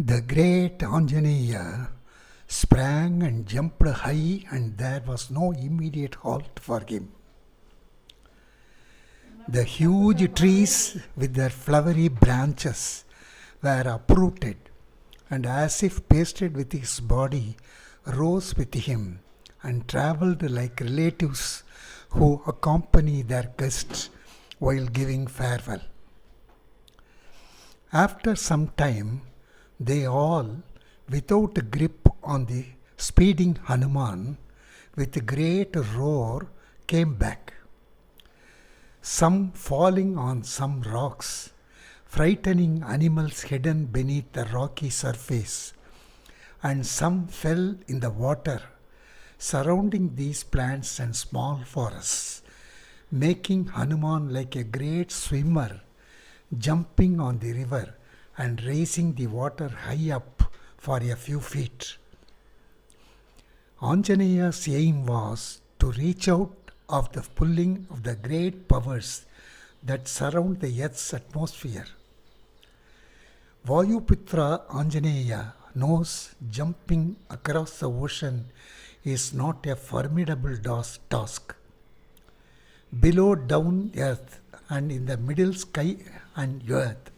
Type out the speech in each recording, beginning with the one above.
The great Anjaneya sprang and jumped high, and there was no immediate halt for him. The huge trees with their flowery branches were uprooted, and as if pasted with his body, rose with him and travelled like relatives who accompany their guests while giving farewell. After some time, they all, without a grip on the speeding Hanuman, with a great roar came back. Some falling on some rocks, frightening animals hidden beneath the rocky surface, and some fell in the water surrounding these plants and small forests, making Hanuman like a great swimmer jumping on the river and raising the water high up for a few feet. Anjaneya's aim was to reach out of the pulling of the great powers that surround the earth's atmosphere. Vayuputra Anjaneya knows jumping across the ocean is not a formidable task. Below down earth and in the middle sky and earth,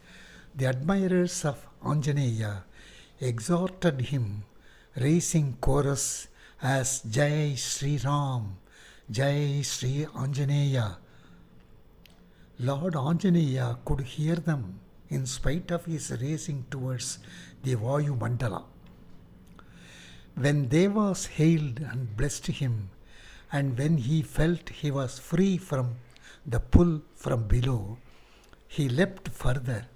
the admirers of Anjaneya exhorted him, raising chorus as Jai Sri Ram, Jai Sri Anjaneya. Lord Anjaneya could hear them in spite of his racing towards the Vayu Mandala. When Devas hailed and blessed him, and when he felt he was free from the pull from below, he leapt further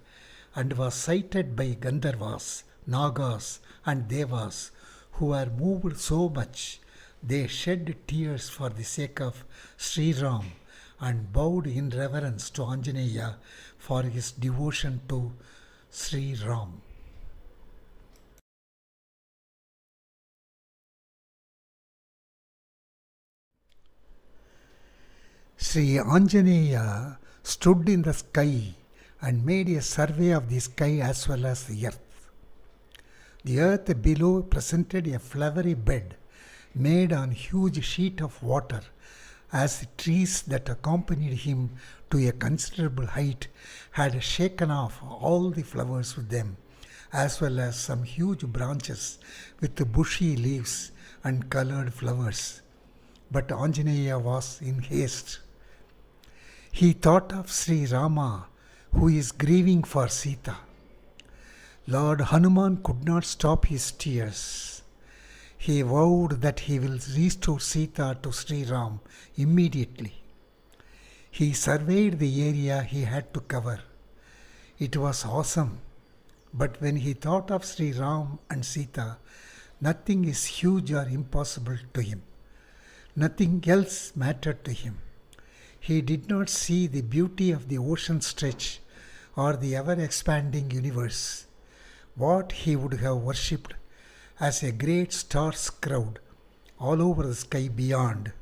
and was sighted by Gandharvas, Nagas and Devas, who were moved so much they shed tears for the sake of Sri Ram and bowed in reverence to Anjaneya for his devotion to Sri Ram. Sri Anjaneya stood in the sky and made a survey of the sky as well as the earth. The earth below presented a flowery bed made on huge sheet of water, as the trees that accompanied him to a considerable height had shaken off all the flowers with them, as well as some huge branches with bushy leaves and coloured flowers. But Anjaneya was in haste. He thought of Sri Rama, who is grieving for Sita. Lord Hanuman could not stop his tears. He vowed that he will restore Sita to Sri Ram immediately. He surveyed the area he had to cover. It was awesome, but when he thought of Sri Ram and Sita, nothing is huge or impossible to him. Nothing else mattered to him. He did not see the beauty of the ocean stretch or the ever-expanding universe. What he would have worshipped as a great stars crowd all over the sky beyond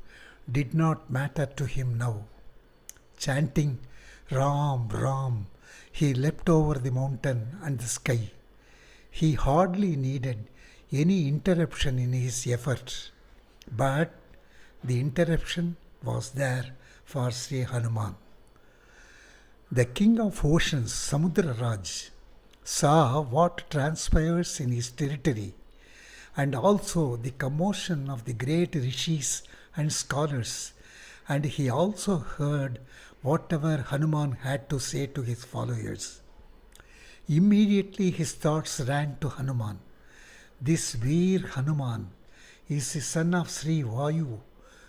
did not matter to him now. Chanting Ram, Ram, he leapt over the mountain and the sky. He hardly needed any interruption in his effort, but the interruption was there for Sri Hanuman. The king of oceans, Samudraraj, saw what transpires in his territory, and also the commotion of the great rishis and scholars, and he also heard whatever Hanuman had to say to his followers. Immediately his thoughts ran to Hanuman. This Veer Hanuman is the son of Sri Vayu,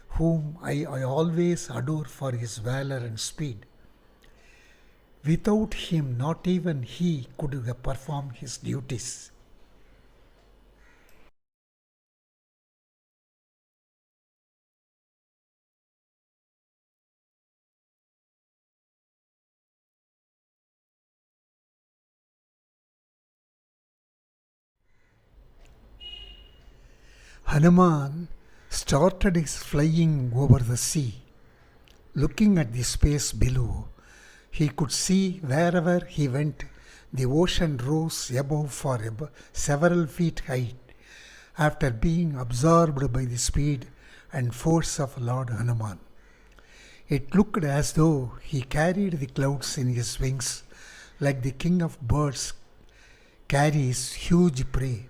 whom I always adore for his valor and speed. Without him, not even he could have performed his duties. Hanuman started his flying over the sea. Looking at the space below, he could see wherever he went The ocean rose above for several feet height after being absorbed by the speed and force of Lord Hanuman. It looked as though he carried the clouds in his wings like the king of birds carries huge prey.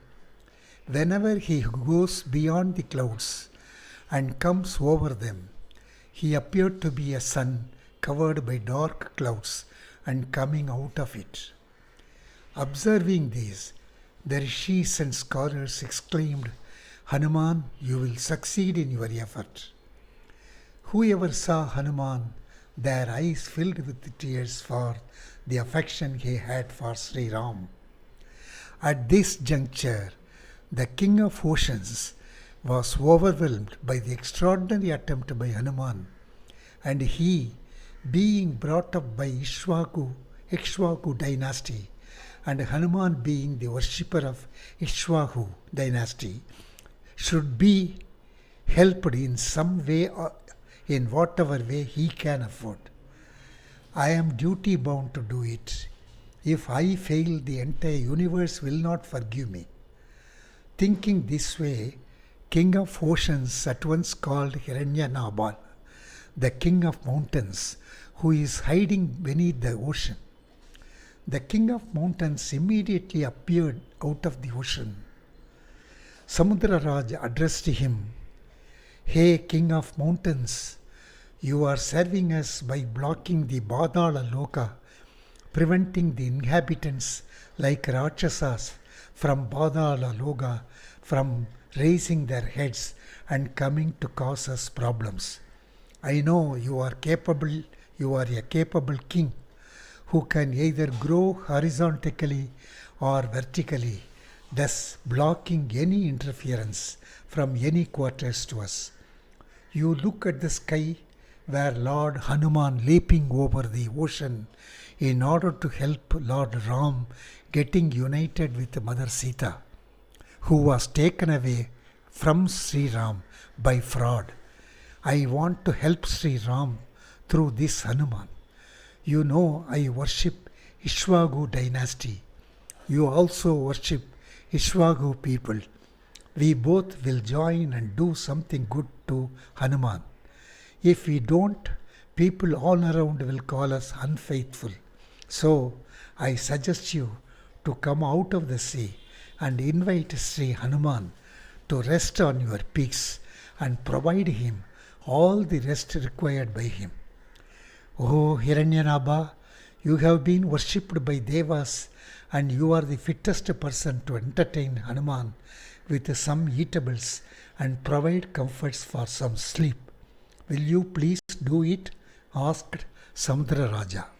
Whenever he goes beyond the clouds and comes over them, he appeared to be a sun covered by dark clouds and coming out of it. Observing this, the rishis and scholars exclaimed, Hanuman, you will succeed in your effort. Whoever saw Hanuman, their eyes filled with tears for the affection he had for Sri Ram. At this juncture, the king of oceans was overwhelmed by the extraordinary attempt by Hanuman, and he, being brought up by Ikshvaku dynasty, and Hanuman being the worshipper of Ikshvaku dynasty, should be helped in some way or in whatever way he can afford. I am duty bound to do it. If I fail, the entire universe will not forgive me. Thinking this way, King of Oceans at once called Hiranyanabha, the king of mountains, who is hiding beneath the ocean. The king of mountains immediately appeared out of the ocean. Samudraraj addressed him, Hey king of mountains, you are serving us by blocking the Badala Loka, preventing the inhabitants like Rakshasas from Badala Loka from raising their heads and coming to cause us problems. I know you are a capable king who can either grow horizontally or vertically, thus blocking any interference from any quarters to us. You look at the sky where Lord Hanuman leaping over the ocean in order to help Lord Ram getting united with Mother Sita, who was taken away from Sri Ram by fraud. I want to help Sri Ram through this Hanuman. You know I worship Ikshvaku dynasty. You also worship Ikshvaku people. We both will join and do something good to Hanuman. If we don't, people all around will call us unfaithful. So I suggest you to come out of the sea and invite Sri Hanuman to rest on your peaks and provide him all the rest required by him. O Hiranyanabha, you have been worshipped by Devas and you are the fittest person to entertain Hanuman with some eatables and provide comforts for some sleep. Will you please do it? Asked Samudraraja.